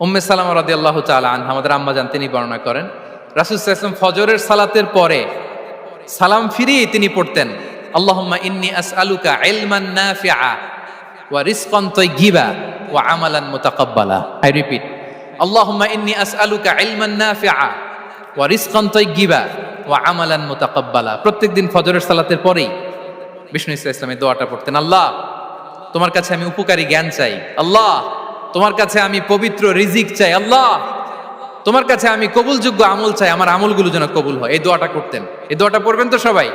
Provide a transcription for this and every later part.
উম্মে সালামা রাদিয়াল্লাহু তাআলা আনহা, আমাদের আম্মা জান, তিনি বর্ণনা করেন রাসূল সাল্লাল্লাহু আলাইহি ওয়াসাল্লাম ফজরের সালাতের পরে সালাম ফিরিয়ে তিনি পড়তেন, আল্লাহুম্মা ইন্নী আসআলুকা ইলমান নাফিআ ওয়া রিজকান তাইয়্যিবা ওয়া আমালান মুতাকাব্বালা। আই রিপিট, আল্লাহুম্মা ইন্নী আসআলুকা ইলমান নাফিআ ওয়া রিজকান তাইয়্যিবা ওয়া আমালান মুতাকাব্বালা। প্রত্যেকদিন ফজরের সালাতের পরেই বিষ্ণু ইসা ইসলাম এই দোয়াটা পড়তেন, আল্লাহ তোমার কাছে আমি উপকারী জ্ঞান চাই, আল্লাহ তোমার কাছে আমি পবিত্র রিজিক চাই, আল্লাহ তোমার কাছে আমি কবুলযোগ্য আমল চাই, আমার আমলগুলো যেন কবুল হয়। এই দোয়াটা করতেন। এই দোয়াটা পড়বেন তো সবাই।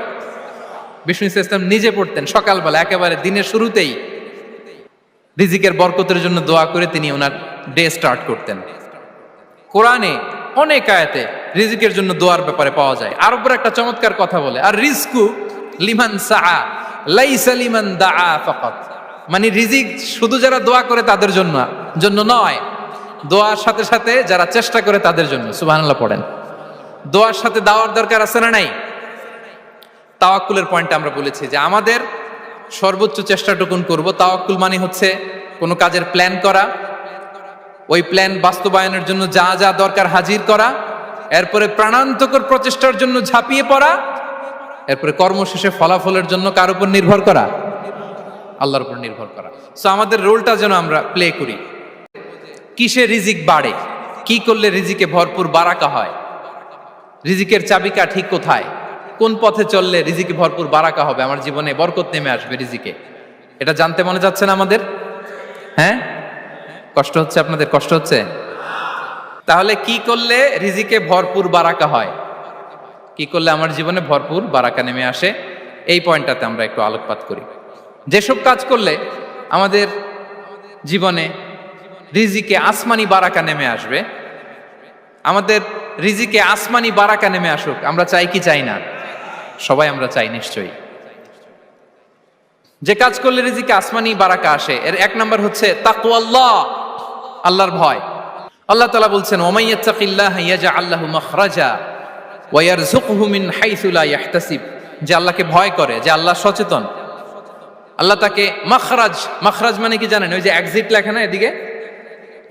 বিষ্ণু ইসা ইসলাম নিজে পড়তেন সকালবেলা, একেবারে দিনের শুরুতেই রিজিকের বরকতের জন্য দোয়া করে তিনি ওনার ডে স্টার্ট করতেন। কোরআনে অনেক আয়াতে রিজিকের জন্য দোয়ার ব্যাপারে পাওয়া যায়। আরবের একটা চমৎকার কথা বলে, আর রিজকু লিমান সাআ লাইসা লিমান দাআ ফাকাত। মানে রিজিক শুধু যারা দোয়া করে তাদের জন্য নয়, দোয়ার সাথে সাথে যারা চেষ্টা করে তাদের জন্য। সুবহানাল্লাহ পড়েন। দোয়ার সাথে দাওয়ার দরকার আছে না নাই? তাওয়াক্কুলের পয়েন্টটা আমরা বলেছি যে আমাদের সর্বোচ্চ চেষ্টাটুকুন করব। তাওয়াক্কুল মানে হচ্ছে কোনো কাজের প্ল্যান করা, ওই প্ল্যান বাস্তবায়নের জন্য যা যা দরকার হাজির করা, এরপরে প্রাণান্তকর প্রচেষ্টার জন্য ঝাঁপিয়ে পড়া, এরপরে কর্মশেষে ফলাফলের জন্য কার উপর নির্ভর করা? আল্লাহর উপর নির্ভর করা। সো আমাদের রোলটা যেন আমরা প্লে করি। কিসে রিজিক বাড়ে, কি করলে রিজিকে ভরপুর বারাকা হয়, রিজিকের চাবিকা ঠিক কোথায়, কোন পথে চললে রিজিকে ভরপুর বারাকা হবে, আমার জীবনে বরকত নেমে আসবে রিজিকে, এটা জানতে মনে যাচ্ছে না আমাদের? হ্যাঁ, কষ্ট হচ্ছে আপনাদের? কষ্ট হচ্ছে? তাহলে কি করলে রিজিকে ভরপুর বারাকা হয়, কি করলে আমার জীবনে ভরপুর বারাকা নেমে আসে, এই পয়েন্টটাতে আমরা একটু আলোকপাত করি। যেসব কাজ করলে আমাদের জীবনে রিজিকে আসমানি বারাকা নেমে আসবে, আমাদের রিজিকে আসমানি বারাকা নেমে আসুক, আমরা চাই কি চাই না? সবাই আমরা চাই নিশ্চয়ই। যে কাজ করলে রিজিকে আসমানি বারাকা আসে, এর এক নাম্বার হচ্ছে তাকওয়াল্লাহ, আল্লাহর ভয়। আল্লাহ তাআলা বলছেন, ওয়ামান ইয়াত্তাকিল্লাহা ইয়াজআল লাহু মাখরাজা ওয়া ইয়ারযুকহু মিন হাইসু লা ইয়াহতাসিব। যে আল্লাহকে ভয় করে, যে আল্লাহ সচেতন, আল্লাহ তাকে মাখরাজ, মাখরাজ মানে কি জানেন? ওই যে এক্সিট লেখা না এদিকে,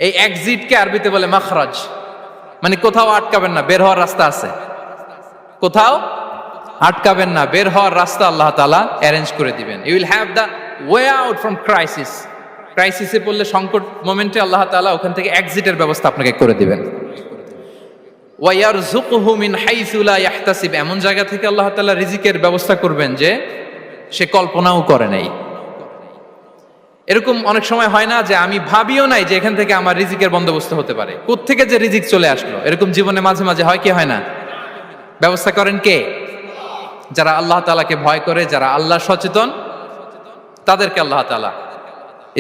এই এক্সিটকে আরবিতে বলে মাখরাজ। মানে কোথাও আটকাবেন না, বের হওয়ার রাস্তা আছে, কোথাও আটকাবেন না, বের হওয়ার রাস্তা আল্লাহ তাআলা অ্যারেঞ্জ করে দিবেন। You will have the way out from crisis. ক্রাইসিসে পড়লে, সংকট মোমেন্টে আল্লাহ তাআলা ওখান থেকে এক্সিটের ব্যবস্থা আপনাকে করে দিবেন। ওয়া ইয়ারযুকহু মিন হাইসু লা ইয়াহতাসিব, এমন জায়গা থেকে আল্লাহ তাআলা রিজিকের ব্যবস্থা করবেন যে সে কল্পনাও করে নাই। এরকম অনেক সময় হয় না যে আমি ভাবিও নাই যে এখান থেকে আমার রিজিকের বন্দোবস্ত হতে পারে, কোত্থেকে যে রিজিক চলে আসলো, এরকম জীবনে মাঝে মাঝে হয় কি হয় না? ব্যবস্থা করেন কে? যারা আল্লাহ তাআলাকে ভয় করে, যারা আল্লাহ সচেতন, তাদেরকে আল্লাহ তাআলা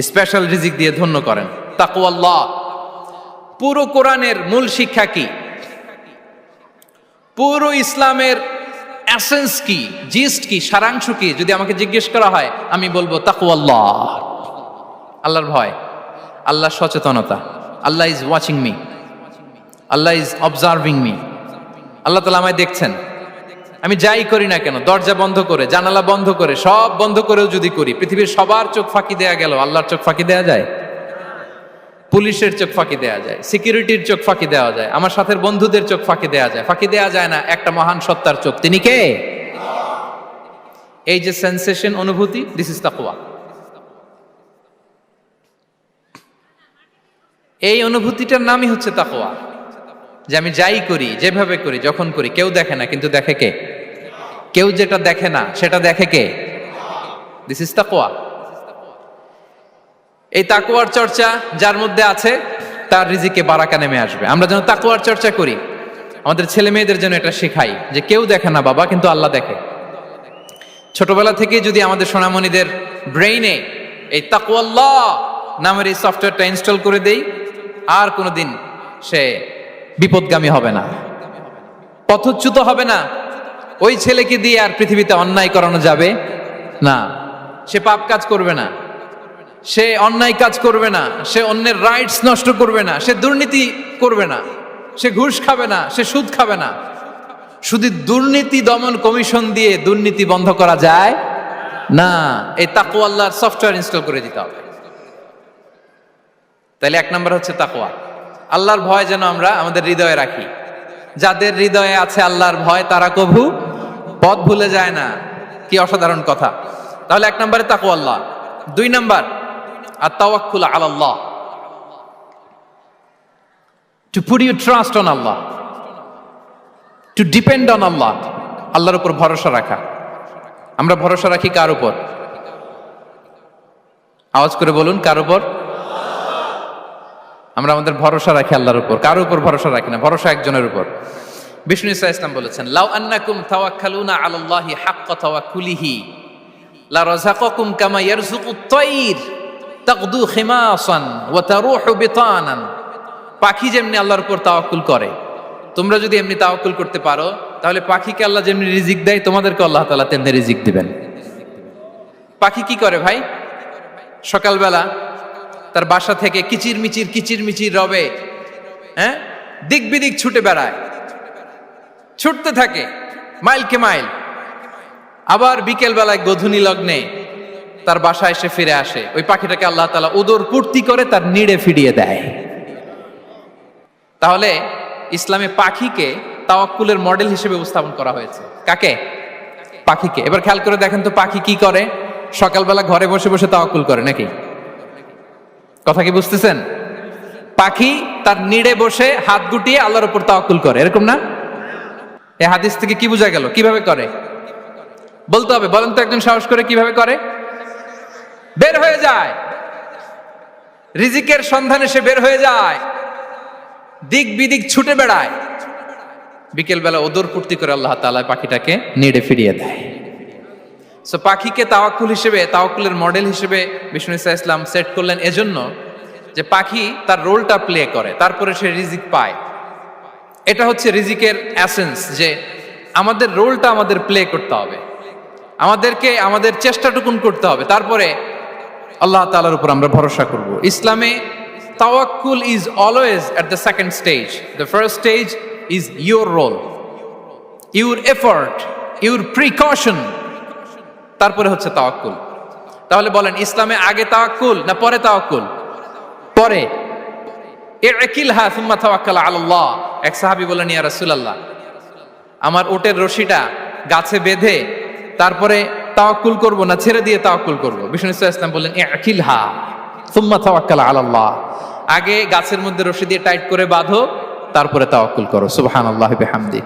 স্পেশাল রিজিক দিয়ে ধন্য করেন। তাকওয়াল্লাহ। পুরো কোরআনের মূল শিক্ষা কি? পুরো ইসলামের এসেন্স কি, জিস্ট কি, সারাংশ কি যদি আমাকে জিজ্ঞেস করা হয়, আমি বলবো তাকওয়াল্লাহ, আল্লাহর ভয়, আল্লাহর সচেতনতা। Allah is watching me, Allah is observing me. Allah তাআলা আমায় দেখছেন, আমি যাই করি না কেন, দরজা বন্ধ করে, জানালা বন্ধ করে, সব বন্ধ করেও যদি করি, পৃথিবীর সবার চোখ ফাঁকি দেয়া গেল, আল্লাহর চোখ ফাঁকি দেয়া যায়? পুলিশের চোখ ফাঁকি দেয়া যায়, সিকিউরিটির চোখ ফাঁকি দেওয়া যায়, আমার সাথের বন্ধুদের চোখ ফাঁকি দেয়া যায়, ফাঁকি দেয়া যায় না একটা মহান সত্তার চোখ। তিনি কে? এই যে সেন্সেশন, অনুভূতি, দিস ইজ তাকওয়া। এই অনুভূতিটার নামই হচ্ছে তাকওয়া। যে আমি যাই করি, যেভাবে করি, যখন করি, কেউ দেখে না, কিন্তু দেখে কে? কেউ যেটা দেখে না সেটা দেখে কে? দিস ইজ তাকওয়া। এই তাকওয়ার চর্চা যার মধ্যে আছে, তার রিজিকে বারাকা নেমে আসবে। আমরা যেন তাকওয়ার চর্চা করি, আমাদের ছেলে মেয়েদের জন্য এটা শেখাই যে কেউ দেখে না বাবা, কিন্তু আল্লাহ দেখে। ছোটবেলা থেকে যদি আমাদের সোনামণিদের ব্রেইনে এই তাকওয়াল্লাহ নামের এই সফটওয়্যারটা ইনস্টল করে দেই, আর কোনোদিন সে বিপদগামী হবে না, পথচ্যুত হবে না। ওই ছেলেকে দিয়ে আর পৃথিবীতে অন্যায় করানো যাবে না, সে পাপ কাজ করবে না, সে অন্যায় কাজ করবে না, সে অন্যের রাইটস নষ্ট করবে না, সে দুর্নীতি করবে না, সে ঘুষ খাবে না, সে সুদ খাবে না। শুধু দুর্নীতি দমন কমিশন দিয়ে দুর্নীতি বন্ধ করা যায় না, এই তাকওয়া আল্লাহর সফটওয়্যার ইনস্টল করে দিতে হবে। তাহলে এক নাম্বার হচ্ছে তাকওয়া। আল্লাহর ভয় যেন আমরা আমাদের হৃদয়ে রাখি। যাদের হৃদয়ে আছে আল্লাহর ভয় তারা কভু পথ ভুলে যায় না। কি অসাধারণ কথা। তাহলে 1 নম্বরে তাকওয়াল্লাহ। 2 number আত-তাওয়াক্কুল আলাল্লাহ, to put your trust on Allah, to depend on Allah, আল্লাহর উপর ভরসা রাখা। আমরা ভরসা রাখি কার উপর? আওয়াজ করে বলুন, কার উপর? আমরা আমাদের ভরসা রাখি আল্লাহর উপর, কার উপর ভরসা রাখি না, ভরসা একজনের উপর। বিষ্ণু ইসা ইসলাম বলেছেন, লাউ আন্নাকুম তাওয়াক্কালুনা আলাল্লাহি হাক্কা তাওয়াক্কুলিহি লা রাযাকাকুম কামা ইয়ারযুকুত তায়র তাগদু খিমাসান ওয়া তারুহু বিতানান। পাখি যেমনি আল্লাহর উপর তাওয়াক্কুল করে, তোমরা যদি এমনি তাওয়াক্কুল করতে পারো তাহলে পাখিকে আল্লাহ যেমনি রিজিক দেয় তোমাদেরকে আল্লাহ তাআলা তেমনি রিজিক দিবেন। পাখি কি করে ভাই? সকালবেলা তার বাসা থেকে কিচিরমিচির রবে, হ্যাঁ, দিক বিদিক ছুটে বেড়ায়, ছুটতে থাকে মাইলকে মাইল। আবার বিকেল বেলায় গোধূলি লগ্নে তার বাসায় এসে ফিরে আসে। ওই পাখিটাকে আল্লাহ তাআলা উদর পূর্তি করে তার নিড়ে ফিরিয়ে দেয়। তাহলে ইসলামে পাখিকে তাওয়াক্কুলের মডেল হিসেবে উপস্থাপন করা হয়েছে। কাকে? পাখিকে। এবার খেয়াল করে দেখেন তো পাখি কি করে? সকালবেলা ঘরে বসে বসে তাওয়াক্কুল করে নাকি? কথা কি বুঝতেছেন? পাখি তার নিড়ে বসে হাত গুটিয়ে আল্লাহর উপর তাওয়াক্কুল করে, এরকম না? এই হাদিস থেকে কি বোঝা গেল? কিভাবে করে বলতে হবে, বলেন তো একজন সাহস করে কিভাবে করে? বের হয়ে যায়, রিজিকের সন্ধানে সে বের হয়ে যায়, দিক বিদিক ছুটে বেড়ায়, বিকেল বেলা ওদর পূর্তি করে আল্লাহ তাআলা পাখিটাকে নিড়ে ফিরিয়ে দেয়। সো পাখিকে তাওয়াক্কুল হিসেবে, তাওয়াক্কুলের মডেল হিসেবে বিষ্ণু ইসা ইসলাম সেট করলেন এজন্য যে পাখি তার রোলটা প্লে করে, তারপরে সে রিজিক পায়। এটা হচ্ছে রিজিকের এসেন্স, যে আমাদের রোলটা আমাদের প্লে করতে হবে, আমাদেরকে আমাদের চেষ্টাটুকুন করতে হবে, তারপরে আল্লাহ তাআলার উপর আমরা ভরসা করব। ইসলামে তাওয়াক্কুল is always at the second stage. The first stage is your role, your effort, your precaution, তারপরে হচ্ছে তাওয়াক্কুল। তাহলে বলেন, ইসলামে আগে তাওয়াক্কুল না পরে তাওয়াক্কুল? পরে। ইকিলহা সুম্মা তাওয়াক্কাল আলাল্লাহ। এক সাহাবী বলেন, ইয়া রাসূলুল্লাহ, আমার উটের রশিটা গাছে বেঁধে তারপরে তাওয়াক্কুল করব না ছেড়ে দিয়ে তাওয়াক্কুল করব? বিষ্ণু ইসলাম বললেন, ইকিলহা সুম্মা তাওয়াক্কাল আলাল্লাহ। আগে গাছের মধ্যে রশি দিয়ে টাইট করে বাঁধো, তারপরে তাওয়াক্কুল করো। সুবহানাল্লাহি বিহামদি।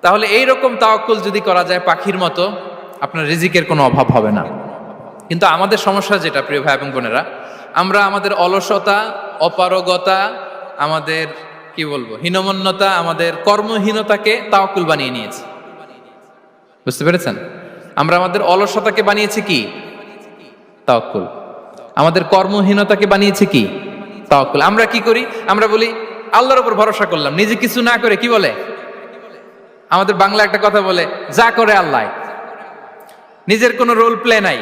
তাহলে এইরকম তাওয়াক্কুল যদি করা যায় পাখির মতো, আপনার রিজিকের কোনো অভাব হবে না। কিন্তু আমাদের সমস্যা যেটা, প্রিয় ভাই এবং বোনেরা, আমরা আমাদের অলসতা, অপারগতা, আমাদের কি বলবো, হীনমন্যতা, আমাদের কর্মহীনতাকে তাওয়াক্কুল বানিয়ে নিয়েছি। বুঝতে পেরেছেন? আমরা আমাদের অলসতাকে বানিয়েছি কি? তাওয়াক্কুল। আমাদের কর্মহীনতাকে বানিয়েছি কি? তাওয়াক্কুল। আমরা কি করি? আমরা বলি আল্লাহর উপর ভরসা করলাম, নিজে কিছু না করে। কি বলে আমাদের বাংলা একটা কথা বলে, যা করে আল্লাহ। নিজের কোনো রোল প্লে নাই,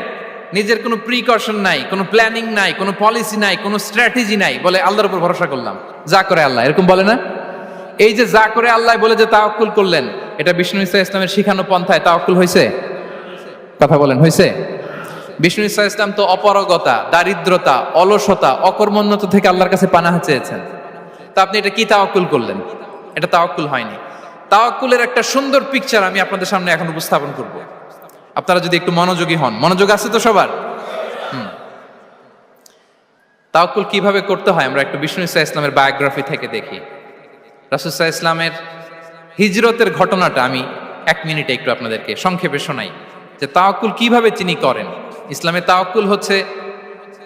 নিজের কোনো প্রিকশন নাই, কোনো প্ল্যানিং নাই, কোনো পলিসি নাই, কোনো স্ট্র্যাটেজি নাই, বলে আল্লাহর উপর ভরসা করলাম, যা করে আল্লাহ। এরকম বলে না? এই যে যা করে আল্লাহ বলে যে তাওয়াক্কুল করলেন, এটা বিষ্ণু ইসা ইসলামের শিখানো পন্থায় তাওয়াক্কুল হয়েছে? কথা বলেন, হয়েছে? বিষ্ণু ইসা ইসলাম তো অপারগতা, দারিদ্রতা, অলসতা, অকর্মণ্যতা থেকে আল্লাহর কাছে পানাহ চেয়েছেন। তা আপনি এটা কি তাওয়াক্কুল করলেন? এটা তাওয়াক্কুল হয়নি। তাওয়াক্কুলের একটা সুন্দর পিকচার আমি আপনাদের সামনে এখন উপস্থাপন করব, আপনারা যদি একটু মনোযোগী হন। মনোযোগ আছে তো সবার? তাওয়াক্কুল কিভাবে করতে হয় আমরা একটু বিষ্ণু ইসা ইসলামের বায়োগ্রাফি থেকে দেখি। রাসূল সাল্লাল্লাহু আলাইহি ওয়াসাল্লামের হিজরতের ঘটনাটা আমি 1 মিনিটে একটু আপনাদেরকে সংক্ষেপে শোনাই, যে তাওয়াক্কুল কিভাবে তিনি করেন। ইসলামে তাওয়াক্কুল হচ্ছে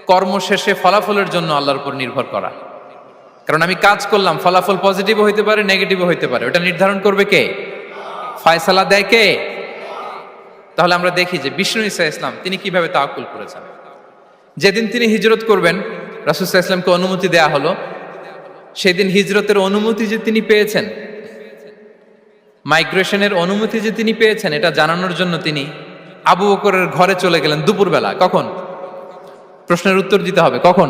কর্ম শেষে ফলাফলের জন্য আল্লাহর উপর নির্ভর করা। কারণ আমি কাজ করলাম, ফলাফল পজিটিভও হইতে পারে, নেগেটিভও হইতে পারে, ওটা নির্ধারণ করবে কে? ফয়সালা দেয় কে? তাহলে আমরা দেখি যে বিষ্ণু ইসা ইসলাম তিনি কিভাবে তাওয়াক্কুল করেছেন। যেদিন তিনি হিজরত করবেন, রাসূল সাল্লাল্লাহু আলাইহি ওয়াসাল্লামকে অনুমতি দেয়া হলো, সেদিন হিজরতের অনুমতি যে তিনি পেয়েছেন, মাইগ্রেশনের অনুমতি যে তিনি পেয়েছেন, এটা জানানোর জন্য তিনি আবু বকরের ঘরে চলে গেলেন দুপুরবেলা। কখন? প্রশ্নের উত্তর দিতে হবে, কখন?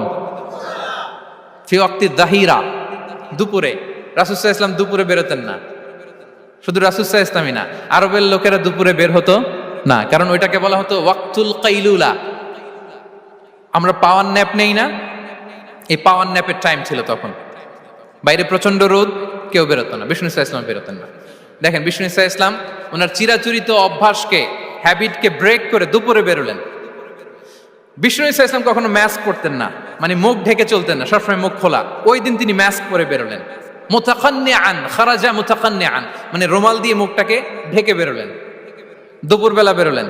ফি ওয়াক্তি যাহিরা, দুপুরে। রাসূল সাল্লাল্লাহু আলাইহি ওয়াসাল্লাম দুপুরে বেরোতেন না। শুধু রাসূল সাল্লাল্লাহু আলাইহি ওয়াসাল্লামই না, আরবের লোকেরা দুপুরে বের হতো না, কারণ ওইটাকে বলা হতো ওয়াক্তুল কাইলুলা। আমরা পাওয়ার ন্যাপ নেই না, এই পাওয়ার ন্যাপের টাইম ছিল তখন। বাইরে প্রচন্ড রোদ, কেউ বেরোতো না, বিষ্ণু ইসা ইসলাম বেরোতেন না। দেখেন বিষ্ণু ইসা ইসলাম ওনার চিরাচরিত অভ্যাসকে, হ্যাবিটকে ব্রেক করে দুপুরে বেরোলেন। বিষ্ণু ইসা ইসলাম কখনো মাস্ক পরতেন না, মানে মুখ ঢেকে চলতেন না, সবসময় মুখ খোলা। ওই দিন তিনি মাস্ক পরে বেরোলেন। মুতাকান্নিআন, খারাজা মুতাকান্নিআন, মানে রুমাল দিয়ে মুখটাকে ঢেকে বেরোলেন। দুপুরবেলা বেরোলেন,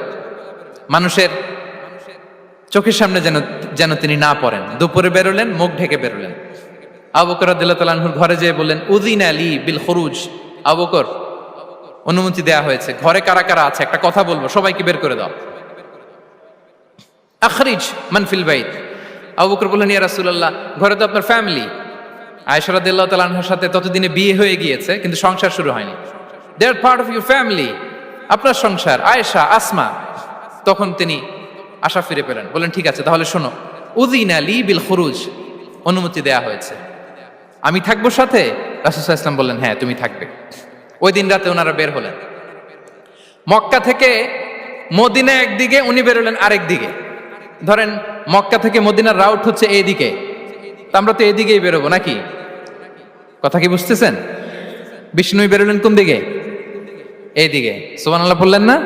মানুষের চোখের সামনে যেন তিনি না পড়েন। দুপুরে বেরোলেন, মুখ ঢেকে বেরোলেন। আবু বকর রাদিয়াল্লাহু তাআলা আনহুর ঘরে যেয়ে বললেন, উযিনা লি বিল খুরুজ। আবু বকর, অনুমতি দেয়া হয়েছে, ঘরে কারা কারা আছে একটা কথা বলবো, সবাইকে বের করে দাও। আখরিজ মান ফিল বাইত। আবু বকর বললেন, ইয়া রাসূলুল্লাহ, ঘরে তো আপনার ফ্যামিলি। আয়েশা রাদিয়াল্লাহু তাআলা আনহার সাথে ততদিনে বিয়ে হয়ে গিয়েছে, কিন্তু সংসার শুরু হয়নি। দে আর পার্ট অফ ইউর ফ্যামিলি, আপনার সংসার, আয়েশা, আসমা। তখন তিনি আশা ফিরে পেলেন, বললেন ঠিক আছে তাহলে শোনো, উযিনা লি বিল খুরুজ, অনুমতি দেয়া হয়েছে, আমি থাকবো সাথে? রাসূল সাল্লাল্লাহু আলাইহি ওয়াসাল্লাম বললেন, হ্যাঁ তুমি থাকবে। ওই দিন রাতে ওনারা বের হলেন। মক্কা থেকে মদিনা একদিকে, উনি বেরোলেন আরেক দিকে। ধরেন মক্কা থেকে মদিনার রাউট হচ্ছে এইদিকে, তা আমরা তো এদিকেই বেরোবো নাকি? কথা কি বুঝতেছেন? বিষ্ণু বেরোলেন কোন দিকে? এইদিকে। সুবহানাল্লাহ বললেন না?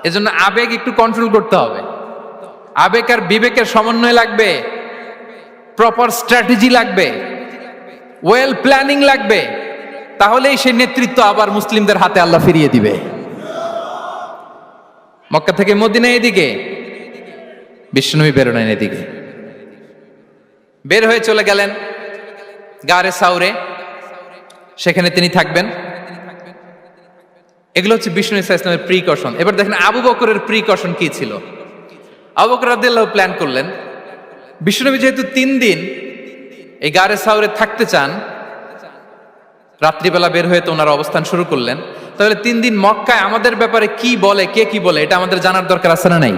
এজন্য আবেগ একটু কন্ট্রোল করতে হবে। আবেগ আর বিবেকের সমন্বয় লাগবে, প্রপার স্ট্র্যাটেজি লাগবে, ওয়েল প্ল্যানিং লাগবে, তাহলেই সেই নেতৃত্ব আবার মুসলিমদের হাতে আল্লাহ ফিরিয়ে দিবে। মক্কা থেকে মদিনা এদিকে, বিশ্বনবী বেরোলেন এদিকে। বের হয়ে চলে গেলেন গারে সাউরে, সেখানে তিনি থাকবেন। এগুলো হচ্ছে বিষ্ণু ইসা ইসলামের প্রিকশন। এবার দেখেন আবু বকরের প্রিকশন কি ছিল। আবু বকর রাদিয়াল্লাহু প্ল্যান করলেন, বিশ্বনবী যেহেতু 3 দিন এই গারে সাউরে থাকতে চান, রাত্রিবেলা বের হয়ে তো ওনার অবস্থান শুরু করলেন, তাহলে 3 দিন মক্কায় আমাদের ব্যাপারে কি বলে, কে কি বলে, এটা আমাদের জানার দরকার আছে না নাই?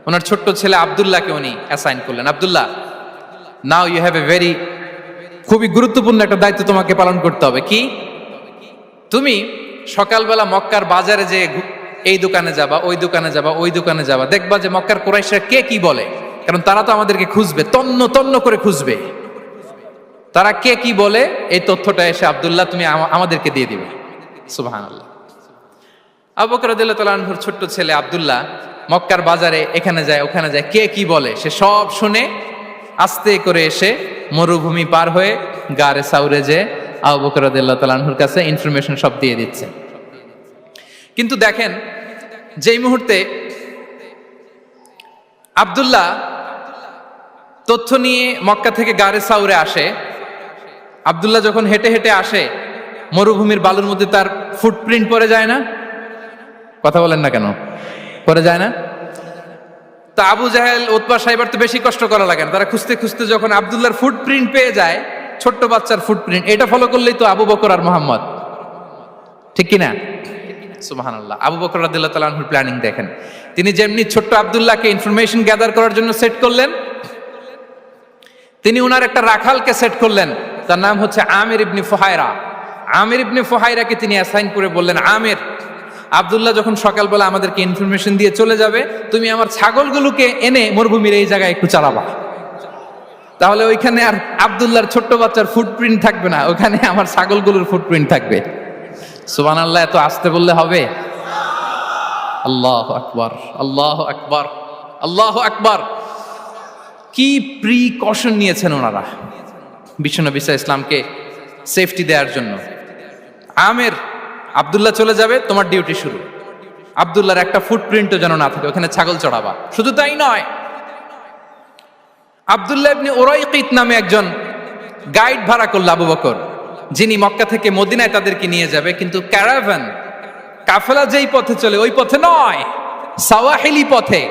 ওনার ছোট্ট ছেলে আব্দুল্লাহকে উনি অ্যাসাইন করলেন। Abdullah, now you have a very, খুবই গুরুত্বপূর্ণ একটা দায়িত্ব তোমাকে পালন করতে হবে। কি? তুমি সকালবেলা মক্কার বাজারে যে এই দোকানে যাবা, ওই দোকানে যাবা, ওই দোকানে যাবা, দেখবা যে মক্কার কুরাইশরা কে কি বলে, কারণ তারা তো আমাদেরকে খুঁজবে, তন্ন তন্ন করে খুঁজবে। তারা কে কি বলে এই তথ্যটা এসে আব্দুল্লাহ তুমি আমাদেরকে দিয়ে দিবে। সুবহানাল্লাহ। আবু বকর রাদিয়াল্লাহু তাআলা আনহুর ছোট্ট ছেলে আব্দুল্লাহ মক্কার বাজারে এখানে যায় ওখানে যায়, কে কি বলে সে সব শুনে আস্তে করে এসে মরুভূমি পার হয়ে গারে সাউরে যে আবু বকর রাদিয়াল্লাহু তাআলা আনহুর কাছে ইনফরমেশন সব দিয়ে দিচ্ছে। কিন্তু দেখেন যেই মুহূর্তে আব্দুল্লাহ তথ্য নিয়ে মক্কা থেকে গারে সাউরে আসে, আব্দুল্লাহ যখন হেঁটে হেঁটে আসে, মরুভূমির বালুর মধ্যে তার ফুটপ্রিন্ট পড়ে যায় না? কথা বলেন না কেন? পড়ে যায় না? তা আবু জাহেল, উতবা সাইবার তো বেশি কষ্ট করা লাগে না, তারা খুঁজতে খুঁজতে যখন আব্দুল্লাহর ফুটপ্রিন্ট পেয়ে যায়, ছোট্ট বাচ্চার ফুটপ্রিন্ট, এটা ফলো করলেই তো আবু বকর আর মুহাম্মদ, ঠিক কিনা? সুবহানাল্লাহ। আবু বকর রাদিয়াল্লাহু তাআলা আনহুর প্ল্যানিং দেখেন। তিনি যেমনি ছোট্ট আব্দুল্লাহকে ইনফরমেশন গ্যাদার করার জন্য সেট করলেন, তিনি উনার একটা রাখালকে সেট করলেন, তার নাম হচ্ছে আমির ইবনে ফুহায়রা। আমির ইবনে ফুহায়রাকে তিনি অ্যাসাইন করে বললেন, আমির, আব্দুল্লাহ যখন সকালবেলা আমাদেরকে ইনফরমেশন দিয়ে চলে যাবে, তুমি আমার ছাগলগুলোকে এনে মরুভূমির এই জায়গায় একটু চালাবা, তাহলে ওইখানে আর আব্দুল্লাহর ছোট্ট বাচ্চার ফুটপ্রিন্ট থাকবে না, ওখানে আমার ছাগলগুলোর ফুটপ্রিন্ট থাকবে। সুবহানাল্লাহ। এত আসতে বললে হবে? আল্লাহু আকবার, আল্লাহু আকবার, আল্লাহু আকবার। কি প্রিকশন নিয়েছেন ওনারা বিশ্বনবী সাল্লাল্লাহু আলাইহি ইসলামকে সেফটি দেওয়ার জন্য। আমের, আব্দুল্লাহ চলে যাবে, তোমার ডিউটি শুরু। আব্দুল্লাহর একটা ফুটপ্রিন্টও যেন না থাকে, ওখানে ছাগল চড়াবা। শুধু তাই নয়, আব্দুল্লাহ ইবনে উরাইকিত নামে একজন গাইড ভাড়া করল আবু বকর, যিনি মক্কা থেকে মদিনায় তাদেরকে নিয়ে যাবে। কিন্তু ক্যারাভান, কাফেলা যেই পথে চলে ওই পথে নয়, সাওয়াহিলি পথে,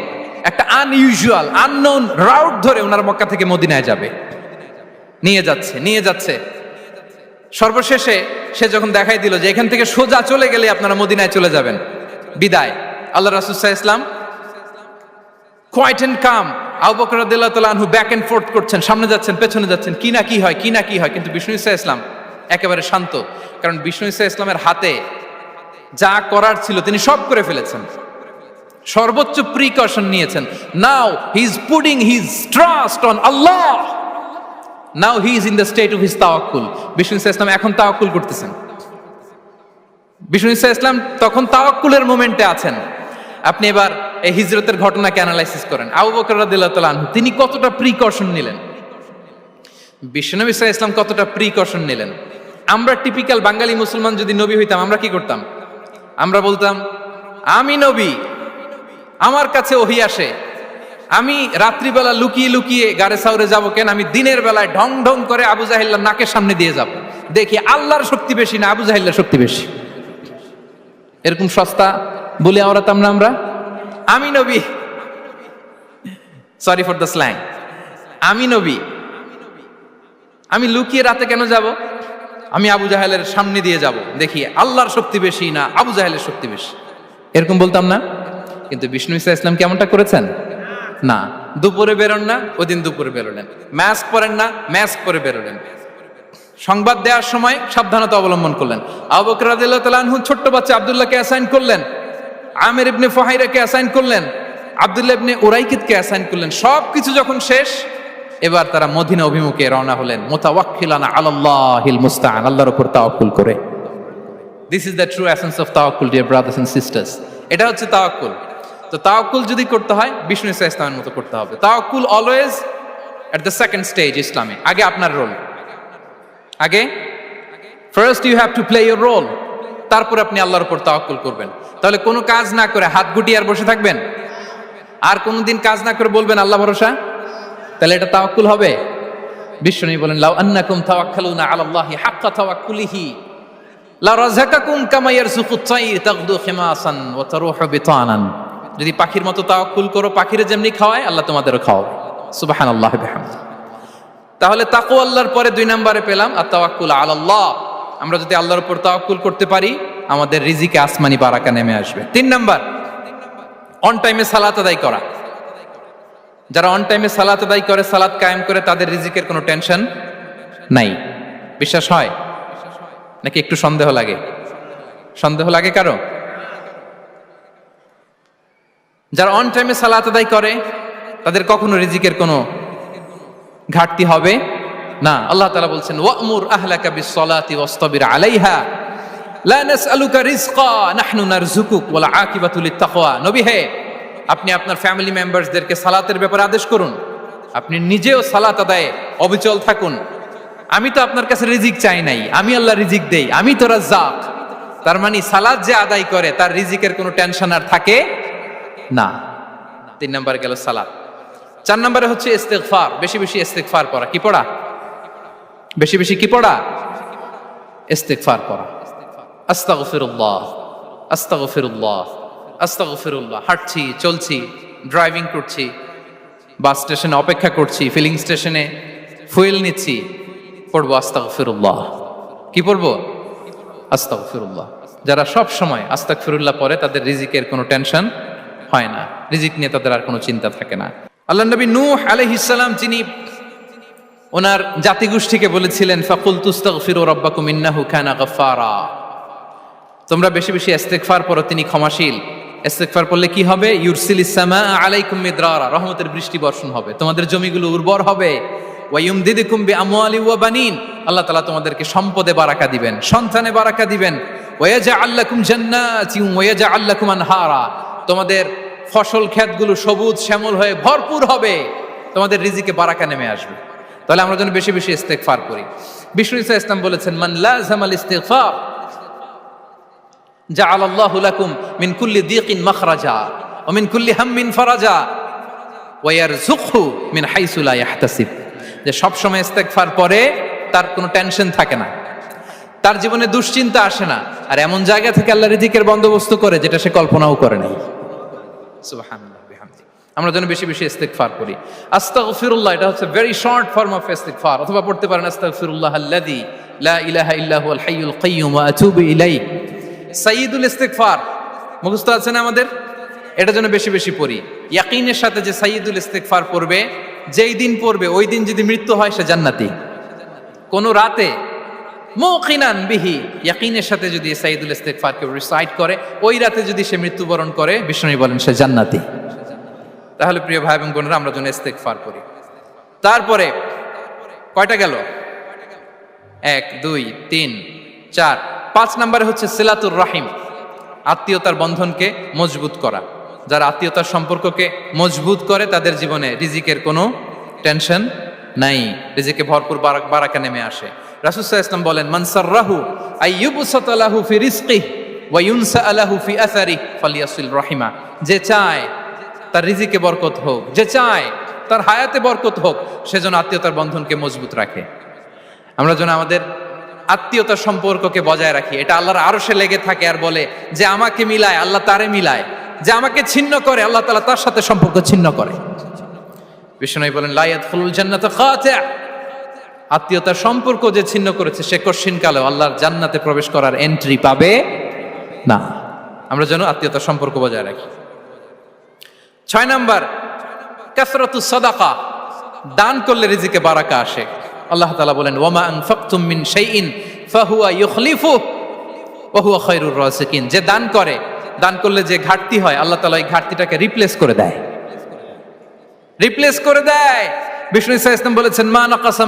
একটা আনইউজুয়াল আননোন রাউট ধরে ওনার মক্কা থেকে মদিনায় যাবে। নিয়ে যাচ্ছে। সর্বশেষে সে যখন দেখাই দিল যে এখান থেকে সোজা চলে গেলে আপনারা মদিনায় চলে যাবেন, বিদায়। আল্লাহ রাসূল সাল্লাল্লাহু আলাইহি ওয়াসাল্লাম কোয়াইট এন্ড কাম, আবু বকর রাদিয়াল্লাহু তাআলা আনহু ব্যাক এন্ড ফোর্থ করছেন, সামনে যাচ্ছেন পেছনে যাচ্ছেন, কি না কি হয়। কিন্তু বিষ্ণু সাল্লাল্লাহু আলাইহি ওয়াসাল্লাম একেবারে শান্ত, কারণ বিষ্ণু সাল্লাল্লাহু আলাইহি ওয়াসাল্লামের হাতে যা করার ছিল তিনি সব করে ফেলেছেন, সর্বোচ্চ প্রিকশন নিয়েছেন। Now he is putting his trust on Allah. Now he is in the state of his তাওয়াক্কুল। বিষ্ণু ইসলাম এখন তাওয়াক্কুল করতেছেন। বিষ্ণু ইসলাম তখন তাওয়াক্কুলের মোমেন্টে আছেন। আপনি এবার এই হিজরতের ঘটনাকে অ্যানালাইসিস করেন। আবু বকর রাদিয়াল্লাহু তাআলা আনহু তিনি কতটা প্রিকশন নিলেন, বিশ্বনবী সাল্লাল্লাহু আলাইহি ওয়াসাল্লাম কতটা প্রিকশন নিলেন। আমরা টিপিক্যাল বাঙালি মুসলমান যদি নবী হইতাম আমরা কি করতাম? আমরা বলতাম আমি নবী, আমার কাছে ওহী আসে, আমি রাত্রিবেলা লুকিয়ে লুকিয়ে গারে সাউরে যাব কেন, আমি দিনের বেলায় ঢং ঢং করে আবু জাহেল্লার নাকের সামনে দিয়ে যাব, দেখি আল্লাহর শক্তি বেশি না আবু জাহেল্লার শক্তি বেশি। এরকম সস্তা বলে আওড়াতাম না আমরা? আমি নবী, সরি ফর দ্য স্ল্যাং, আমি নবী, আমি লুকিয়ে রাতে কেন যাব, আমি আবু জাহেলের সামনে দিয়ে যাব, দেখি আল্লাহর শক্তি বেশি না আবু জাহেলের শক্তি বেশি। এরকম বলতাম না? কিন্তু বিষ্ণু ঈসা ইসলাম কেমনটা করেছেন? না, দুপুরে বেরোন না, ওই দিন দুপুরে বেরোলেন। মাস্ক পরেন না, মাস্ক পরে বেরোলেন। সংবাদ দেওয়ার সময় সাবধানতা অবলম্বন করলেন। আবু বকর রাদিয়াল্লাহু তাআলা আনহু ছোট্ট বাচ্চা আব্দুল্লাহকে অ্যাসাইন করলেন, আমির ইবনে ফুহাইরাকে অ্যাসাইন করলেন, আব্দুল্লাহ ইবনে উরাইকিতকে অ্যাসাইন করলেন। সবকিছু যখন শেষ, এবার তারা মদিনা অভিমুখে রওনা হলেন, মুতাওয়াক্কিলানা আলাল্লাহিল মুস্তাআন, আল্লাহর উপর তাওয়াক্কুল করে। This is the true essence of তাওয়াক্কুল ডিয়ার ব্রাদার্স এন্ড সিস্টার্স। এটা হচ্ছে তাওয়াক্কুল। তো তাওয়াক্কুল যদি করতে হয় বিষ্ণু ঈসা ইসলামের মতো করতে হবে। তাওয়াক্কুল always at the second stage ইসলামে। আগে আপনার রোল, আগে first you have to play your role, তারপর আপনি আল্লাহর উপর তাওয়াক্কুল করবেন। তাহলে কোনো কাজ না করে হাত গুটিয়ে আর বসে থাকবেন, আর কোনোদিন কাজ না করে বলবেন আল্লাহ ভরসা, তাহলে এটা তাওয়াক্কুল হবে? বিশ্বনবী বলেন লাউ আন্নাকুম তাওয়াক্কালুনা আলাল্লাহি হাক্কা তাওয়াক্কুলিহি লা রাযাকাকুম কামা ইয়ারযুকুত তায়র তাগদু খিমাসান ওয়া তারুহু বিতানান। যদি পাখির মতো তাওয়াক্কুল করো, পাখিরে যেমনি খাওয়ায় আল্লাহ তোমাদেরও খাওয়াবে। সুবহানাল্লাহি বিহামদি। তাহলে তাকওয়া আল্লাহর পরে 2 নম্বরে পেলাম আত-তাওয়াক্কুল আলাল্লাহ। আমরা যদি আল্লাহর উপর তাওয়াক্কুল করতে পারি আমাদের রিজিকে আসমানি বারাকা নেমে আসবে। 3 নাম্বার, অন টাইমে সালাত আদায় করা। যারা অন টাইমে সালাত আদায় করে, সালাত কায়েম করে, তাদের রিজিকের কোনো টেনশন নাই। বিশ্বাস হয় নাকি একটু সন্দেহ লাগে? সন্দেহ লাগে কারো? যারা অন টাইমে সালাত আদায় করে তাদের কখনো রিজিকের কোনো ঘাটতি হবে না। আল্লাহ তাআলা বলছেন ওয়া'মুর আহলাকা বিস-সালাতি ওয়াসতাবির আলাইহা লা নাসআলুকা রিজকা নাহনু নারযুকুক ওয়াল আকিবাতু লিত-তাকওয়া। নবী হে, আপনি আপনার ফ্যামিলি মেম্বারসদেরকে সালাতের ব্যাপারে আদেশ করুন, আপনি নিজেও সালাত আদায়ে অবিচল থাকুন। আমি তো আপনার কাছে রিজিক চাই নাই, আমি আল্লাহ রিজিক দেই, আমি তো রাজ্জাক। তার মানে সালাত যে আদায় করে তার রিজিকের কোনো টেনশন আর থাকে না। 3 নম্বরে গেল সালাত। 4 নম্বরে হচ্ছে ইস্তিগফার, বেশি বেশি ইস্তিগফার পড়া। কি পড়া? বেশি বেশি কি পড়া? ইস্তিগফার পড়া। আস্তাগফিরুল্লাহ, আস্তাগফিরুল্লাহ, আস্তাগফিরুল্লাহ। হাঁটছি, চলছি, ড্রাইভিং করছি, বাস স্টেশনে অপেক্ষা করছি, ফিলিং স্টেশনে ফুয়েল নিচ্ছি, পড়বো আস্তাগফিরুল্লাহ। কি পড়বো? আস্তাগফিরুল্লাহ। যারা সব সময় আস্তাগফিরুল্লাহ পড়ে তাদের রিজিকের কোনো টেনশন হয় না, রিজিক নিয়ে তাদের আর কোনো চিন্তা থাকে না। আল্লাহ নবী নূহ আলাইহিস সালাম যিনি ওনার জাতিগোষ্ঠীকে বলেছিলেন ফাকুলতু আস্তাগফিরু রাব্বাকুম ইন্নাহু কানা গাফফারা, তোমরা বেশি বেশি ইস্তিগফার পড়ো, তিনি ক্ষমাশীল। ইস্তিগফার পড়লে কি হবে? ইউরসিলিস সামাআ আলাইকুম মিদরারা, রহমতের বৃষ্টি বর্ষণ হবে, তোমাদের জমিগুলো উর্বর হবে। ওয়া ইউমদিদুকুম বিআমওয়ালি ওয়া বানিন, আল্লাহ তাআলা তোমাদেরকে সম্পদে বারাকা দিবেন, সন্তানে বারাকা দিবেন। ওয়া ইয়াজআল লাকুম জান্নাতিন ওয়া ইয়াজআল লাকুম আনহারা, তোমাদের ফসল ক্ষেতগুলো সবুজ শ্যামল হয়ে ভরপুর হবে, তোমাদের রিজিকে বারাকা নেমে আসবে। তাহলে আমরা যেন বেশি বেশি ইস্তিগফার করি। বিষ্ণু ঈসা ইসলাম বলেছেন মান লাযামাল ইস্তিগফার জাআলাল্লাহু লাকুম মিন কুল্লি দিকিন মাখরাজা ওয়া মিন কুল্লি হাম্মিন ফারাজা ওয়া ইয়ারযুকহু মিন হাইসু লা ইয়াহতাসিব। যে সব সময় ইস্তিগফার পরে তার কোনো টেনশন থাকে না, তার জীবনে দুশ্চিন্তা আসে না, আর এমন জায়গা থেকে আল্লাহ রিজিকের বন্দোবস্ত করে যেটা সে কল্পনাও করে নাই। সুবহানাল্লাহ বিহামদি। আমরা যেন বেশি বেশি ইস্তিগফার করি। আস্তাগফিরুল্লাহ, এটা হচ্ছে ভেরি শর্ট ফর্ম অফ ইস্তিগফার। অথবা পড়তে পারেন আস্তাগফিরুল্লাহ আল্লাযী লা ইলাহা ইল্লা হুয়াল হাইয়ুল কাইয়্যুম ওয়া আতুবু ইলাইহি। সাইয়্যিদুল ইস্তিগফার মুখস্থ আছে না আমাদের? এটা যেন বেশি বেশি পড়ি। ইয়াকিনের সাথে যে সাইয়্যিদুল ইস্তিগফার পড়বে, যেই দিন পড়বে ওই দিন যদি মৃত্যু হয় সে জান্নাতি। কোন রাতে মুকিনান বিহি, ইয়াকিনের সাথে যদি সাইয়্যিদুল ইস্তিগফার কেউ রিসাইট করে, ওই রাতে যদি সে মৃত্যুবরণ করে, বিষ্ণু বলেন সে জান্নাতি। তাহলে প্রিয় ভাই এবং বোনেরা, আমরা যেন ইস্তিগফার করি। তারপরে কয়টা গেল? 1 2 3 4। 5 নম্বরে হচ্ছে সিলাতুর রাহিম, আত্মীয়তার বন্ধনকে মজবুত করা। যারা আত্মীয়তার সম্পর্ককে মজবুত করে তাদের জীবনে রিজিকের কোনো টেনশন নাই, রিজিকে ভরপুর বারাকা নেমে আসে। রাসূল সাল্লাল্লাহু আলাইহি ওয়াসাল্লাম বলেন, মান সাররাহু আইয়ুবসাতা লাহু ফি রিজকিহি ওয়া ইউনসা লাহু ফি আসারিহি ফালিয়াসিল রাহিমা। যে চায় তার রিজিকে বরকত হোক, যে চায় তার হায়াতে বরকত হোক, সেজন্য আত্মীয়তার বন্ধনকে মজবুত রাখে। আমরা যেন আমাদের আত্মীয়তার সম্পর্ককে বজায় রাখি। এটা আল্লাহর আরশে লেগে থাকে আর বলে যে আমাকে মিলায় আল্লাহ তারে মিলায়, যে আমাকে ছিন্ন করে আল্লাহ তাআলা তার সাথে সম্পর্ক ছিন্ন করে। বিষ্ণু বলেন, লা ইয়াদখুলুল জান্নাতা খাতি', আত্মীয়তার সম্পর্ক যে ছিন্ন করেছে সে কশিনকালেও আল্লাহর জান্নাতে প্রবেশ করার এন্ট্রি পাবে না। আমরা যেন আত্মীয়তার সম্পর্ক বজায় রাখি। 6 নাম্বার, কাসরাতুস সাদাকা, দান করলে রিজিকে বারাকা আসে। আল্লাহ তাআলা বলেন, ওয়ামা আনফাকতুম মিন শাইইন ফাহুয়া ইউখলিফুহু ওয়া হুয়া খায়রুর রাযিকিন। যে দান করে, দান করলে যে ঘাটতি হয় আল্লাহ তাআলা এই ঘাটতিটাকে রিপ্লেস করে দেয়, রিপ্লেস করে দেয়। বিষ্ণু ইসা ইসলাম বলেছেন, মা নাকাসা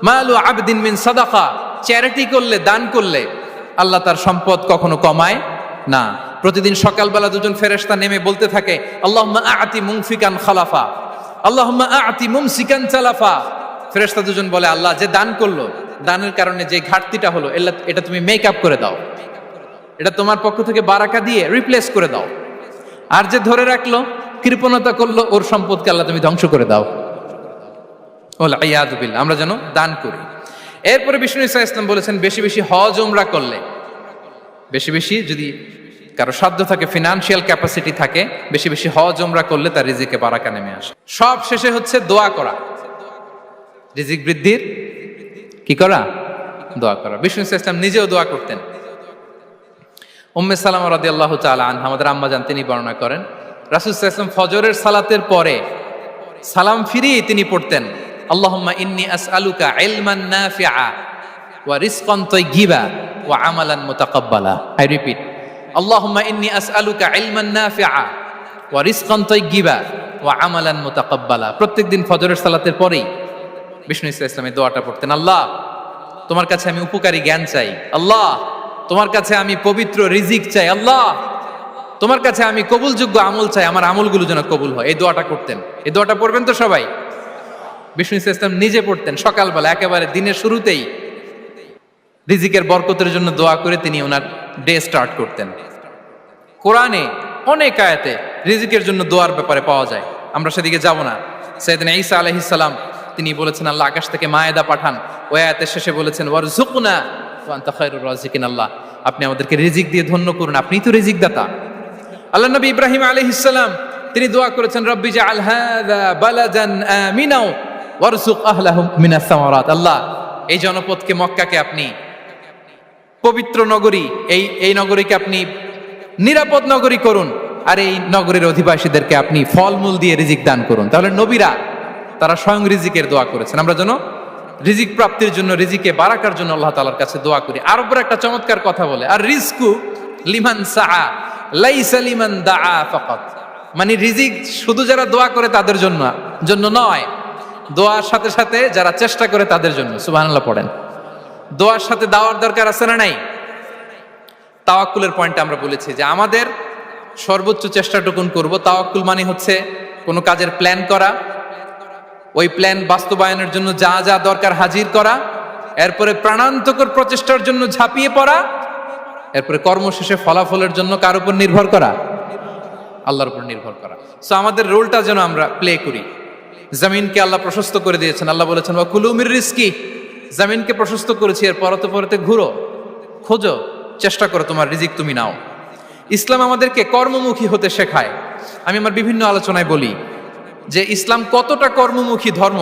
মালু আবদিন মিন সাদাকা। চ্যারিটি করলে, দান করলে আল্লাহ তার সম্পদ কখনো কমায় না। প্রতিদিন সকালবেলা দুজন ফেরেশতা নেমে বলতে থাকে, আল্লাহুম্মা আ'তি মুনফিকান খালাফা, আল্লাহুম্মা আ'তি মুমসিকান চালাফা। ফেরেশতা দুজন বলে, আল্লাহ যে দান করলো, দানের কারণে যে ঘাটতিটা হলো এটা তুমি মেক আপ করে দাও, এটা তোমার পক্ষ থেকে বারাকা দিয়ে রিপ্লেস করে দাও। আর যে ধরে রাখলো, কৃপণতা করলো, ওর সম্পদকে আল্লাহ তুমি ধ্বংস করে দাও। ওয়াল ইয়াযু বিল্লাহ। আমরা যেন দান করি। এরপরে বিষ্ণু ইসা ইসলাম বলেছেন, বেশি বেশি হজ উমরা করলে, বেশি বেশি যদি কারো সাধ্য থাকে, ফিনান্সিয়াল ক্যাপাসিটি থাকে, বেশি বেশি হজ উমরা করলে তার রিজিকে বারাকা নেমে আসে। সব শেষে হচ্ছে দোয়া করা, রিজিক বৃদ্ধির কি করা? দোয়া করা। বিষ্ণু ইসা ইসলাম নিজেও দোয়া করতেন। উম্মে সালামা রাদিয়াল্লাহু তাআলা আনহা, আমাদের আম্মা জান, তিনি বর্ণনা করেন, রাসূল সাল্লাল্লাহু আলাইহি ওয়াসাল্লাম ফজরের সালাতের পরে সালাম ফিরিয়ে তিনি পড়তেন, আল্লাহুম্মা ইন্নী আসআলুকা ইলমান নাফিআ ওয়া রিজকান তাইয়্যিবা ওয়া আমালান মুতাকাব্বালা। আই রিপিট, আল্লাহুম্মা ইন্নী আসআলুকা ইলমান নাফিআ ওয়া রিজকান তাইয়্যিবা ওয়া আমালান মুতাকাব্বালা। প্রত্যেকদিন ফজরের সালাতের পরেই বিষ্ণু ইসলাম এই দোয়াটা পড়তেন, আল্লাহ তোমার কাছে আমি উপকারী জ্ঞান চাই, আল্লাহ তোমার কাছে আমি পবিত্র রিজিক চাই, আল্লাহ তোমার কাছে আমি কবুলযোগ্য আমল চাই, আমার আমলগুলো যেন কবুল হয়। এই দোয়াটা করতেন। এই দোয়াটা পড়বেন তো সবাই। বিষ্ণু ইসলাম নিজে পড়তেন সকালবেলা, একেবারে দিনের শুরুতেই রিজিকের বরকতের জন্য দোয়া করে তিনি ওনার ডে স্টার্ট করতেন। কোরআনে অনেক আয়াতে রিজিকের জন্য দোয়ার ব্যাপারে পাওয়া যায়, আমরা সেদিকে যাব না। সাইয়েদনা ঈসা আলাইহিস সালাম তিনি বলেছেন, আল্লাহ আকাশ থেকে মায়েদা পাঠান। ওই আয়াতের শেষে বলেছেন, ওয়ারযুকনা ওয়া আনতা খায়রুর রাযিকিন, আল্লাহ আপনি আমাদেরকে রিজিক দিয়ে ধন্য করুন, আপনিই তো রিজিক দাতা। আল্লাহ নবী ইব্রাহিম আলাইহিস সালাম তিনি দোয়া করেছেন, রব্বি জাআল হাযা বালাদান আমিনা ওয়ারযুক আহলাহু মিনাস সামারাত। আল্লাহ এই জনপদকে, মক্কাকে আপনি পবিত্র নগরী, এই নগরীকে আপনি নিরাপদ নগরী করুন, আর এই নগরীর অধিবাসীদেরকে আপনি ফলমূল দিয়ে রিজিক দান করুন। তাহলে নবীরা তারা স্বয়ং রিজিকের দোয়া করেছেন। আমরা যেন রিজিক প্রাপ্তির জন্য, রিজিকে বারাকার জন্য আল্লাহ তাআলার কাছে দোয়া করি। আরবরা একটা চমৎকার কথা বলে, আর রিজকু লিমান সাআ লাইসা লিমান দাআ ফাকাত। মানে রিজিক শুধু যারা দোয়া করে তাদের জন্য নয়, দোয়ার সাথে সাথে যারা চেষ্টা করে তাদের জন্য। সুবহানাল্লাহ পড়েন। দোয়ার সাথে দাওয়ার দরকার আছে না নাই? তাওয়াক্কুলের পয়েন্টে আমরা বলেছি যে আমাদের সর্বোচ্চ চেষ্টাটুকুন করব। তাওয়াক্কুল মানে হচ্ছে কোনো কাজের প্ল্যান করা, ওই প্ল্যান বাস্তবায়নের জন্য যা যা দরকার হাজির করা, এরপরে প্রাণান্তকর প্রচেষ্টার জন্য ঝাঁপিয়ে পড়া, এরপরে কর্মশেষে ফলাফলের জন্য কার উপর নির্ভর করা? আল্লাহর উপর নির্ভর করা। সো আমাদের রোলটা যেন আমরা প্লে করি। জমিনকে আল্লাহ প্রশস্ত করে দিয়েছেন, আল্লাহ বলেছেন ওয়া কুলু মির রিজকি, জমিনকে প্রশস্ত করেছি, এর পরতে পরতে ঘুরো, খোঁজো, চেষ্টা করো তোমার রিজিক তুমি নাও। ইসলাম আমাদেরকে কর্মমুখী হতে শেখায়। আমি আমার বিভিন্ন আলোচনায় বলি যে ইসলাম কতটা কর্মমুখী ধর্ম।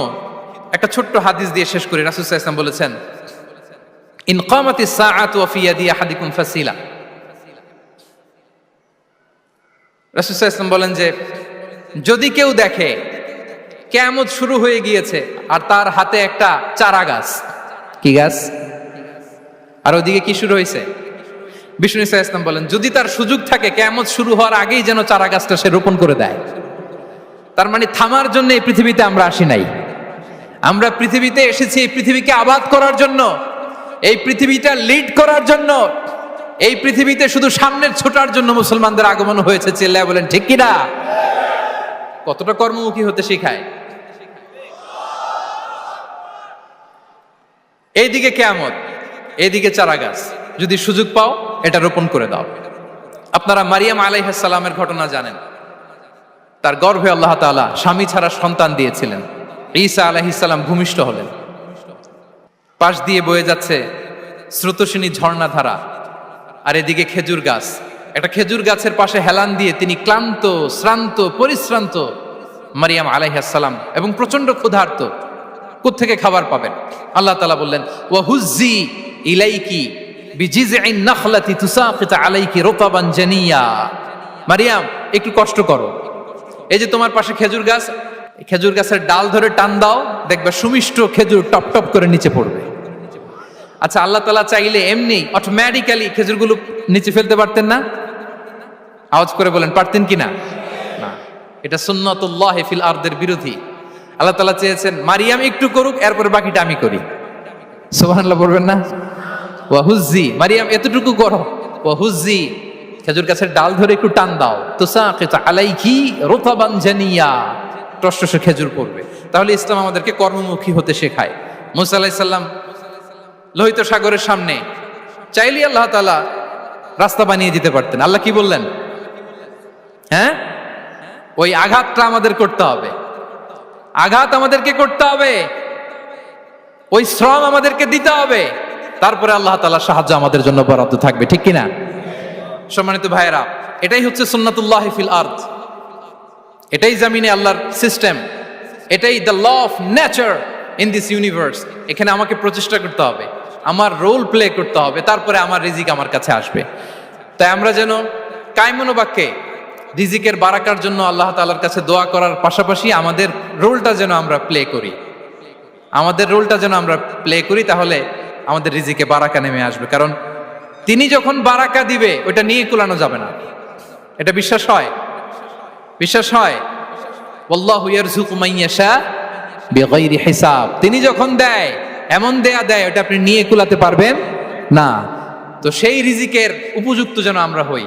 একটা ছোট্ট হাদিস দিয়ে শেষ করি। রাসূল সাল্লাল্লাহু আলাইহি ওয়াসাল্লাম বলেছেন, ইন কামাতিস সাআতু ওয়া ফি ইয়াদি আহাদিকুম ফাসিলা। রাসূল সাল্লাল্লাহু আলাইহি ওয়াসাল্লাম বলেন যে যদি কেউ দেখে কিয়ামত শুরু হয়ে গিয়েছে আর তার হাতে একটা চারা গাছ, কি গাছ? আর ওদিকে কি শুরু হয়েছে? বিষ্ণু ইসা ইসলাম বলেন যদি তার সুযোগ থাকে কিয়ামত শুরু হওয়ার আগেই যেন চারা গাছটা সে রোপণ করে দেয়। তার মানে থামার জন্য এই পৃথিবীতে আমরা আসি নাই, আমরা পৃথিবীতে এসেছি এই পৃথিবীকে আবাদ করার জন্য, এই পৃথিবীটা লিড করার জন্য, এই পৃথিবীতে শুধু সামনের ছোটার জন্য মুসলমানদের আগমন হয়েছে। চিল্লায় বলেন ঠিক কিনা? কতটা কর্মমুখী হতে শেখায়। এইদিকে কিয়ামত, এইদিকে চারা গাছ, যদি সুযোগ পাও এটা রোপণ করে দাও। আপনারা মারিয়াম আলাইহিস সালামের ঘটনা জানেন। তার গর্ভে আল্লাহ তাআলা স্বামী ছাড়া সন্তান দিয়েছিলেন। ঈসা আলাইহিস সালাম ভূমিষ্ঠ হলেন। পাশ দিয়ে বয়ে যাচ্ছে স্রোতস্বিনী ঝর্ণাধারা, আর এদিকে খেজুর গাছ। একটা খেজুর গাছের পাশে হেলান দিয়ে তিনি ক্লান্ত, শ্রান্ত, পরিশ্রান্ত মারিয়াম আলাইহিস সালাম, এবং প্রচন্ড ক্ষুধার্ত। কোত্থেকে খাবার পাবেন? আল্লাহ তাআলা বললেন, ওয়া হুজ্জি ইলাইকি বিজিযইন নাখলাতি তুসাকিত আলাইকি রুতাবান জানিয়া। মারিয়াম, একটু কষ্ট করো, এই যে তোমার পাশে খেজুর গাছ, খেজুর গাছের ডাল ধরে টান দাও, দেখবে সুমিষ্ট খেজুর টপ টপ করে নিচে পড়বে। আচ্ছা, আল্লাহ তাআলা চাইলে এমনি অটোমেটিক্যালি খেজুরগুলো নিচে ফেলতে পারতেন না? আওয়াজ করে বলেন, পারতেন কিনা? না, এটা সুন্নাতুল্লাহি ফিল আরদের বিরোধী। আল্লাহ তাআলা চেয়েছেন মারিয়াম একটু করুক, এরপরে বাকিটা আমি করি। সুবহানাল্লাহ বলবেন না? ওয়া হুজ্জি, মারিয়াম এতটুকু করো, ওয়া হুজ্জি, খেজুর গাছের ডাল ধরে একটু টান দাও, তুসাকিত আলাইকি রুতাবান জানিয়া, টসটসে খেজুর পড়বে। তাহলে ইসলাম আমাদেরকে কর্মমুখী হতে শেখায়। মুসা আলাইহিস সালাম লোহিত সাগরের সামনে চাইলে আল্লাহ তাআলা রাস্তা বানিয়ে দিতে পারতেন। আল্লাহ কি বললেন? হ্যাঁ, ওই আঘাতটা আমাদের করতে হবে, আঘাত আমাদেরকে করতে হবে, ওই শ্রম আমাদেরকে দিতে হবে, তারপরে আল্লাহ তাআলার সাহায্য আমাদের জন্য বরাদ্দ থাকবে। ঠিক কিনা? সম্মানিত ভাইয়েরা, এটাই হচ্ছে সুন্নাতুল্লাহি ফিল আরদ, এটাই জামিনে আল্লাহর সিস্টেম, এটাই the law of nature in this universe. এখানে আমাকে প্রচেষ্টা করতে হবে, আমার রোল প্লে করতে হবে, তারপরে আমার রিজিক আমার কাছে আসবে। তাই আমরা যেন কায়মনোবাক্যে রিজিকের বারাকার জন্য আল্লাহ তাআলার কাছে দোয়া করার পাশাপাশি আমাদের রোলটা যেন আমরা প্লে করি, আমাদের রোলটা যেন আমরা প্লে করি, তাহলে আমাদের রিজিকে বারাকা নেমে আসবে। কারণ তিনি যখন বারাকা দিবে ওটা নিয়ে কুলানো যাবে না। এটা বিশ্বাস হয়? বিশ্বাস হয়? ওয়াল্লাহু ইয়ারযুকু মান ইয়াশা বিগাইরি হিসাব। তিনি যখন দেয় এমন দেয় ওটা আপনি নিয়ে কুলাতে পারবেন না। তো সেই রিজিকের উপযুক্ত যেন আমরা হই।